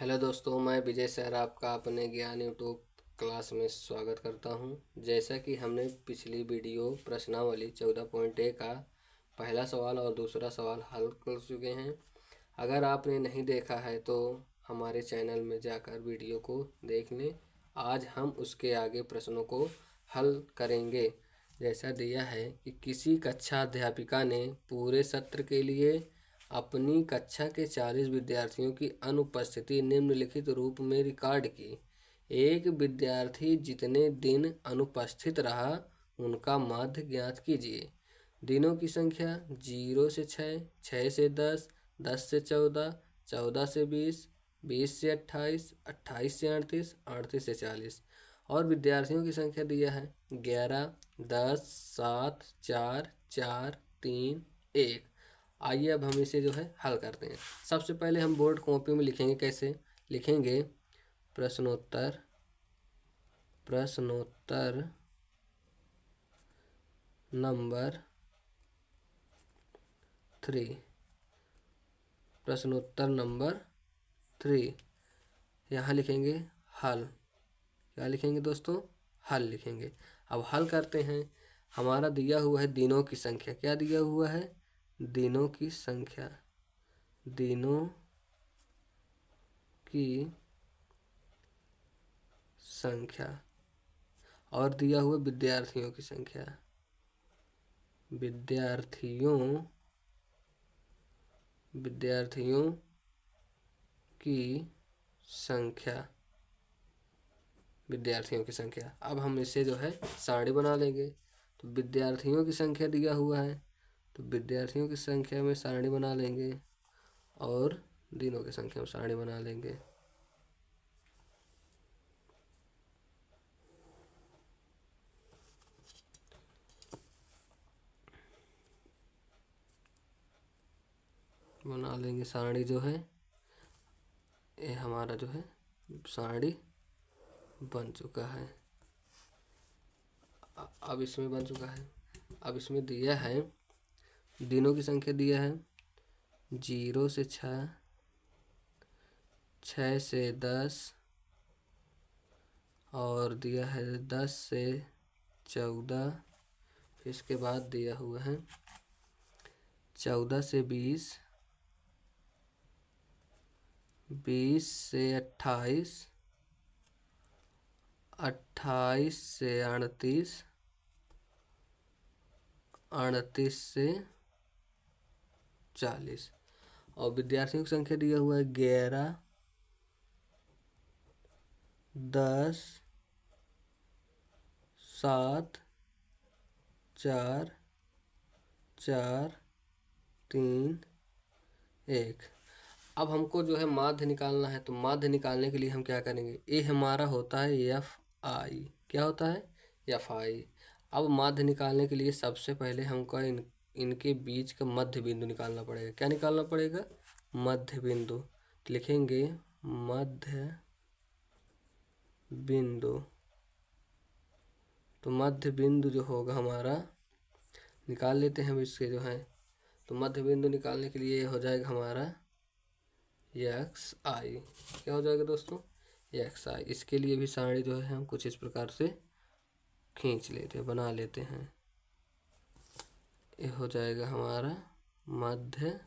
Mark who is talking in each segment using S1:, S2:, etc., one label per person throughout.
S1: Hello दोस्तों, मैं विजय sir आपका अपने ज्ञान यूट्यूब क्लास में स्वागत करता हूं। जैसा कि हमने पिछली वीडियो प्रश्नावली 14.1 का पहला सवाल और दूसरा सवाल हल कर चुके हैं। अगर आपने नहीं देखा है तो हमारे चैनल में जाकर वीडियो को देख लें। आज हम उसके आगे प्रश्नों को हल करेंगे। जैसा दिया है कि किसी कक्षा अध्यापिका ने पूरे सत्र के लिए अपनी कक्षा के 40 विद्यार्थियों की अनुपस्थिति निम्नलिखित रूप में रिकॉर्ड की। एक विद्यार्थी जितने दिन अनुपस्थित रहा उनका माध्य ज्ञात कीजिए। दिनों की संख्या 0 से 6, 6 से 10, 10 से 14, 14 से 20, 20 से 28, 28 से 38, 38 से 40 और विद्यार्थियों की संख्या दिया है 11, 10, 7, 4, 4, 3, 1। आइए अब हम इसे जो है हल करते हैं। सबसे पहले हम बोर्ड कॉपी में लिखेंगे। कैसे लिखेंगे? प्रश्नोत्तर प्रश्नोत्तर नंबर 3, प्रश्नोत्तर नंबर 3। यहाँ लिखेंगे हल। क्या लिखेंगे दोस्तों? हल लिखेंगे। अब हल करते हैं। हमारा दिया हुआ है दिनों की संख्या। क्या दिया हुआ है? दिनों की संख्या। दिनों की संख्या और दिया हुआ विद्यार्थियों की संख्या। विद्यार्थियों की संख्या। विद्यार्थियों की संख्या। अब हम इसे जो है सारणी बना लेंगे। तो विद्यार्थियों की संख्या दिया हुआ है तो विद्यार्थियों की संख्या में सारणी बना लेंगे और दिनों की संख्या में सारणी बना लेंगे। बना लेंगे सारणी जो है ये हमारा जो है सारणी बन चुका है। अब इसमें बन चुका है। अब इसमें दिया है दिनों की संख्या दिया है 0 से 6, 6 से 10 और दिया है 10 से 14। इसके बाद दिया हुआ है 14 से 20, 20 से 28, 28 से 38, 38 से 40 और विद्यार्थियों की संख्या दिया हुआ है 11, 10, 7, 4, 4, 3, 1। अब हमको जो है माध्य निकालना है। तो माध्य निकालने के लिए हम क्या करेंगे? ये हमारा होता है FI। क्या होता है? FI। अब माध्य निकालने के लिए सबसे पहले हमको इनके बीच का मध्य बिंदु निकालना पड़ेगा। क्या निकालना पड़ेगा? मध्य बिंदु। तो लिखेंगे मध्य बिंदु। तो मध्य बिंदु जो होगा हमारा निकाल लेते हैं इसके जो है। तो मध्य बिंदु निकालने के लिए हो जाएगा हमारा XI। क्या हो जाएगा दोस्तों? XI। इसके लिए भी सारणी जो है हम कुछ इस प्रकार से खींच लेते हैं, बना लेते हैं। ये हो जाएगा हमारा मध्य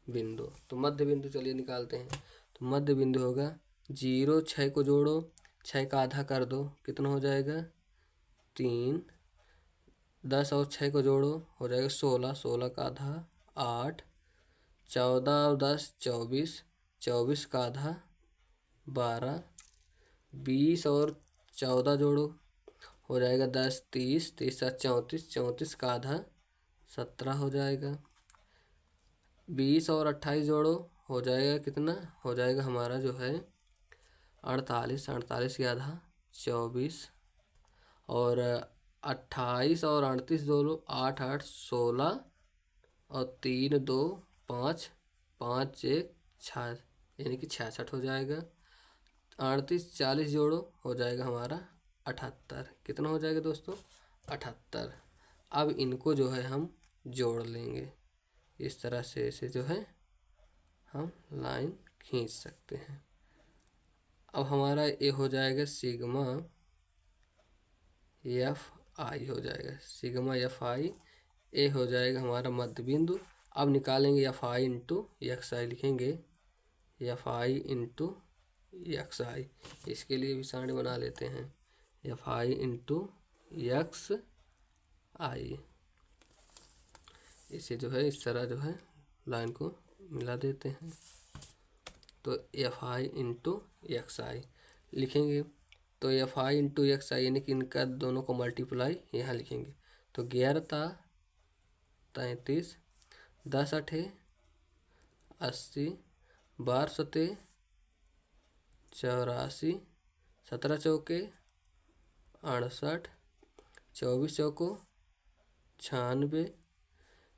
S1: बिंदु। तो मध्य बिंदु चलिए निकालते हैं। तो मध्य बिंदु होगा 0, 6 को जोड़ो, 6 का आधा कर दो, कितना हो जाएगा? 3। 10 और 6 को जोड़ो, हो जाएगा 16, 16 का आधा 8, 14 और 10 24, 24 का आधा 12, 20 और 14 जोड़ो, हो जाएगा 10, 30, 30 सात 34, 34 का आधा 17 हो जाएगा। 20 और 28 जोड़ो, हो जाएगा कितना? हो जाएगा हमारा जो है 48, 48 के आधा 24 और 28 और 38 जोड़ो, 8, 8, 16 और 3, 2, 5, 5, 1, 6 यानी कि 66 हो जाएगा। 38, 40 जोड़ो, हो जाएगा हमारा 78। कितना हो जाएगा दोस्तों? 78। अब इनको जो है हम जोड़ लेंगे। इस तरह से इसे जो है हम लाइन खींच सकते हैं। अब हमारा ये हो जाएगा सिग्मा एफ आई हो जाएगा, सिग्मा एफ आई ए हो जाएगा हमारा मध्य बिंदु। अब निकालेंगे एफ आई इंटू एक्स आई, लिखेंगे एफ आई इंटू एक्स आई। इसके लिए भी सारणी बना लेते हैं, एफ आई इंटू एक्स आई। इसे जो है इस तरह जो है लाइन को मिला देते हैं। तो एफ आई इंटू एक्स आई लिखेंगे। तो एफ आई इंटू एक्स आई यानी कि इनका दोनों को मल्टीप्लाई यहाँ लिखेंगे। तो 11 33, 10 8 80, 12 7 84, 17 चौके 68, 24 चौको 96,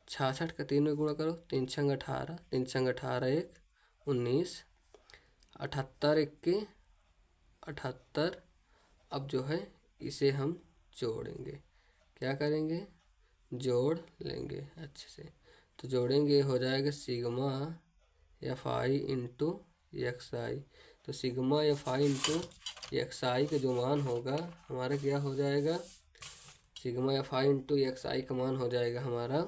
S1: 66 का 3 में गुणा करो, 3 छंग 18, 3 छंग 18 1 19, 78 1 78। अब जो है इसे हम जोड़ेंगे, क्या करेंगे, जोड़ लेंगे अच्छे से। तो जोड़ेंगे हो जाएगा sigma F I into X I. तो sigma F I into X I का जो मान होगा हमारा क्या हो जाएगा, sigma F I into X I का मान हो जाएगा हमारा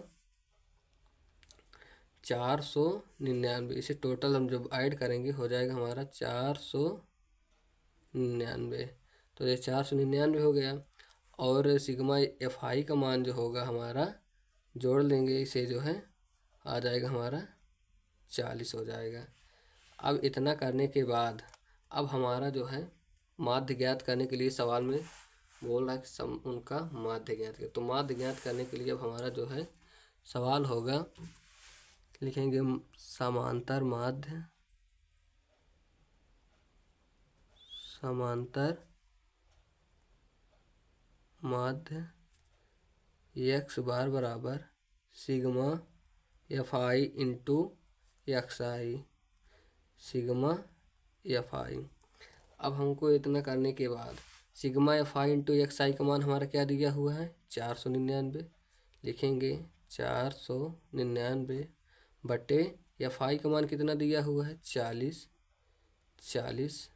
S1: 499। इसे टोटल हम जब ऐड करेंगे हो जाएगा हमारा 499। तो ये 499 हो गया। और सिग्मा एफ आई का मान जो होगा हमारा जोड़ लेंगे, इसे जो है आ जाएगा हमारा 40 हो जाएगा। अब इतना करने के बाद अब हमारा जो है माध्य ज्ञात करने के लिए सवाल में बोल रहा है कि उनका माध्य ज्ञात करें। तो माध्य ज्ञात करने के लिए अब हमारा जो है सवाल होगा, लिखेंगे समांतर माध्य, समांतर माध्य एक्स बार बराबर sigma F I into X I, sigma F I. अब हमको इतना करने के बाद sigma F I into X I का मान हमारा क्या दिया हुआ है 499। लिखेंगे 499 बटे एफ आई का मान कितना दिया हुआ है 40 40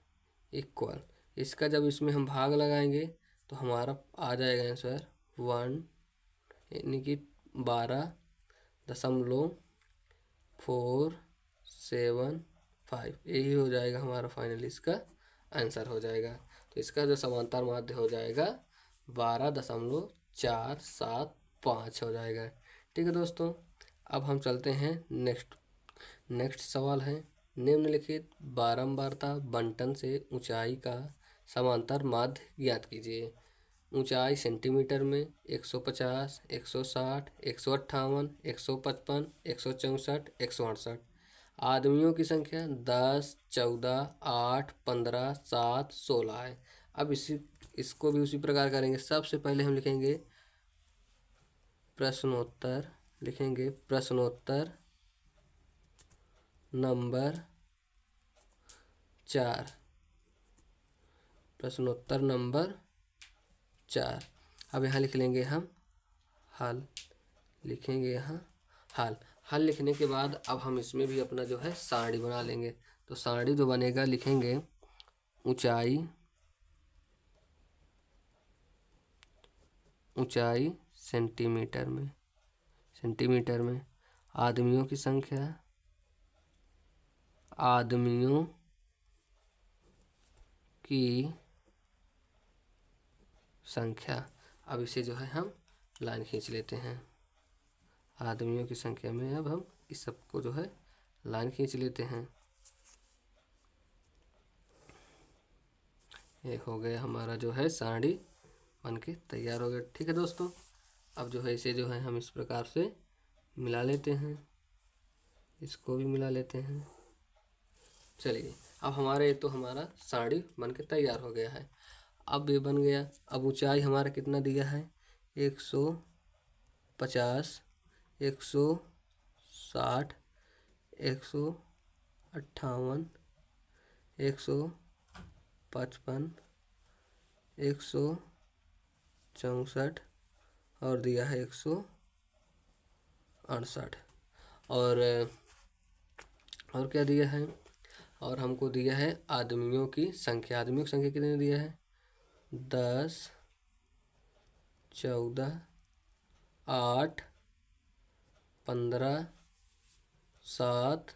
S1: इक्वल। इसका जब इसमें हम भाग लगाएंगे तो हमारा आ जाएगा आंसर 1 यानी कि 12.475। यही हो जाएगा हमारा फाइनल इसका आंसर हो जाएगा। तो इसका जो समांतर माध्य हो जाएगा 12.475 हो जाएगा। ठीक है दोस्तों, अब हम चलते हैं नेक्स्ट सवाल है, निम्नलिखित बारंबारता बंटन से ऊंचाई का समांतर माध्य ज्ञात कीजिए। ऊंचाई सेंटीमीटर में 150, 160, 158, 155, 164, 168। आदमियों की संख्या 10, 14, 8, 15, 7, 16 है। अब इसको भी उसी प्रकार करेंगे। सबसे पहले हम लिखेंगे प्रश्नोत्तर, लिखेंगे प्रश्नोत्तर नंबर 4, प्रश्नोत्तर नंबर 4। अब यहाँ लिख लेंगे हम हल, लिखेंगे यहाँ हल लिखने के बाद अब हम इसमें भी अपना जो है सारणी बना लेंगे। तो सारणी जो बनेगा लिखेंगे ऊंचाई सेंटीमीटर में, आदमियों की संख्या। अब इसे जो है हम लाइन खींच लेते हैं। आदमियों की संख्या में अब हम इस सबको जो है लाइन खींच लेते हैं। ये हो गया हमारा जो है सारणी बन के तैयार हो गया। ठीक है दोस्तों, अब जो है इसे जो है हम इस प्रकार से मिला लेते हैं, इसको भी मिला लेते हैं। चलिए, अब हमारे तो हमारा सारणी बन के तैयार हो गया है। अब ये बन गया। अब ऊंचाई हमारा कितना दिया है 150, 160, 158, 155, 164 और दिया है 168। और क्या दिया है, और हमको दिया है आदमियों की संख्या। आदमियों की संख्या कितने दिया है? 10, 14, 8, 15, 7,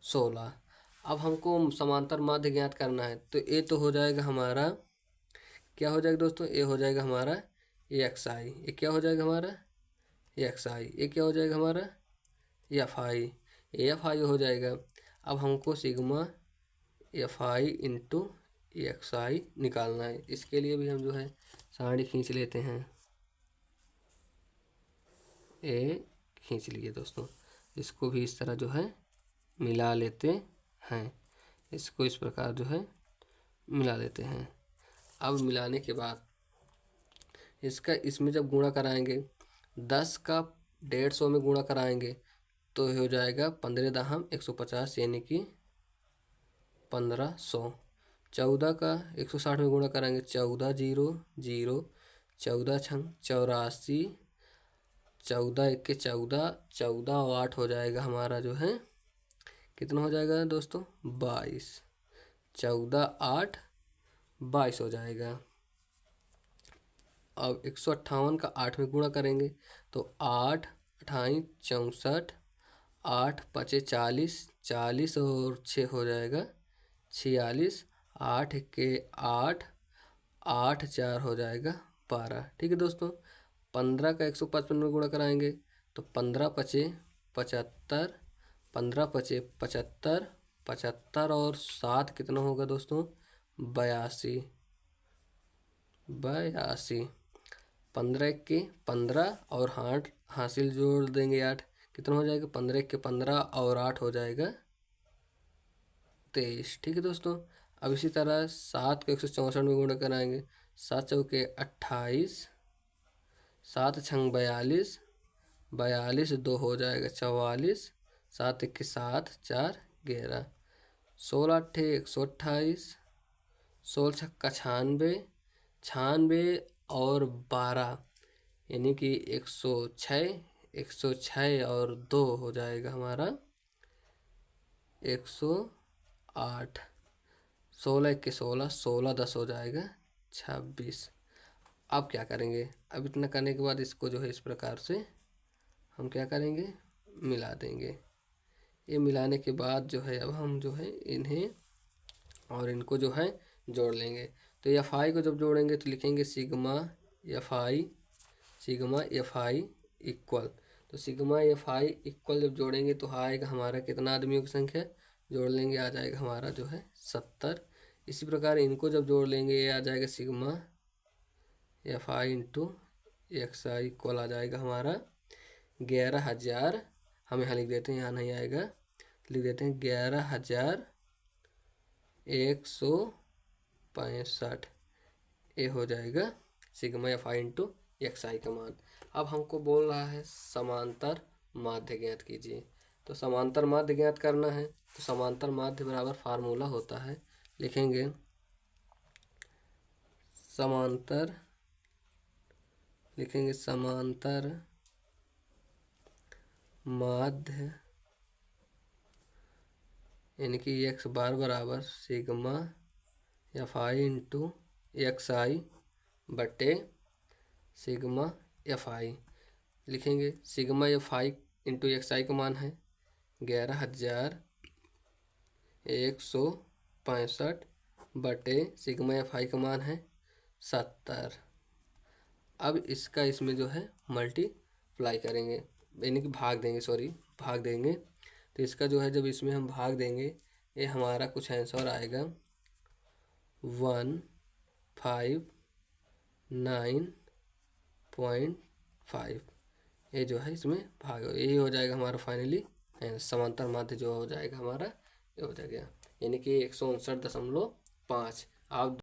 S1: 16। अब हमको समांतर माध्य ज्ञात करना है, तो ये तो हो जाएगा हमारा, क्या हो जाएगा दोस्तों? ये हो जाएगा हमारा एक्स आई। ये क्या हो जाएगा हमारा? एक्स आई। ये क्या हो जाएगा हमारा? F I. एफ आई हो जाएगा। अब हमको sigma F I into X I निकालना है। इसके लिए भी हम जो है सारणी खींच लेते हैं। ए खींच लिए दोस्तों। इसको भी इस तरह जो है मिला लेते हैं। इसको इस प्रकार जो है मिला लेते हैं। अब मिलाने के बाद इसका इसमें जब गुणा कराएंगे, 10 का 150 में गुणा कराएंगे तो हो जाएगा 15 दहम 150 यानी कि 1500। 14 का 160 में गुणा कराएंगे, 14 0 0, 14 छंग 84, 14 1 के 14, 14 और 8 हो जाएगा हमारा जो है, कितना हो जाएगा दोस्तों? 22। 14 8 22 हो जाएगा। अब 158 का 8 में गुणा करेंगे तो 8 28 64, 8 5 40, 40 और 6 हो जाएगा 46, 8 के 8, 8 4 हो जाएगा 12। ठीक है दोस्तों। 15 का 155 में गुणा कराएंगे तो 15 5 75, 15 5 75, 75 और 7 कितना होगा दोस्तों? 82। 15 के 15 और 8 हासिल जोड़ देंगे 8, कितना हो जाएगा? 15 के 15 और 8 हो जाएगा 23। ठीक है दोस्तों। अब इसी तरह 7 को 164 में गुणा कराएंगे, 7 चौके 28, 7 छंग 42, 42 2 हो जाएगा 44, 7 1 के 7, 4 11, 16 8 128, 16 छक्का 96, 96 और 12 यानी कि 106, 106 और 2 हो जाएगा हमारा 108, 16 1 के 16, 16 10 हो जाएगा 26। अब क्या करेंगे? अब इतना करने के बाद इसको जो है इस प्रकार से हम क्या करेंगे? मिला देंगे। ये मिलाने के बाद जो है अब हम जो है इन्हें और इनको जो है जोड़ लेंगे। तो एफ आई को जब जोड़ेंगे तो लिखेंगे सिग्मा एफ आई इक्वल, तो सिग्मा एफ आई इक्वल जब जोड़ेंगे तो आएगा हमारा कितना आदमियों की संख्या? जोड़ लेंगे आ जाएगा हमारा जो है 70। इसी प्रकार इनको जब जोड़ लेंगे ये आ जाएगा sigma F I into X I equal आ जाएगा हमारा 11,000। हम यहाँ लिख देते हैं, यहाँ नहीं आएगा, लिख देते हैं 11,165। ये हो जाएगा sigma F I into X I का मान। अब हमको बोल रहा है समांतर माध्य ज्ञात कीजिए। तो समांतर माध्य ज्ञात करना है तो समांतर माध्य बराबर फार्मूला होता है, लिखेंगे समांतर माध्य यानी कि एक्स बार बराबर sigma F I into X I बटे सिग्मा एफ आई। लिखेंगे sigma F I into X I का मान है 11,165 बटे सिग्मा एफ आई का मान है 70। अब इसका इसमें जो है मल्टीप्लाई करेंगे, यानी कि भाग देंगे। तो इसका जो है जब इसमें हम भाग देंगे ये हमारा कुछ आंसर आएगा 159.5। ये जो है इसमें भाग, यही हो जाएगा हमारा फाइनली समांतर माध्य जो हो जाएगा हमारा, ये हो जाएगा यानी कि 159.5। आप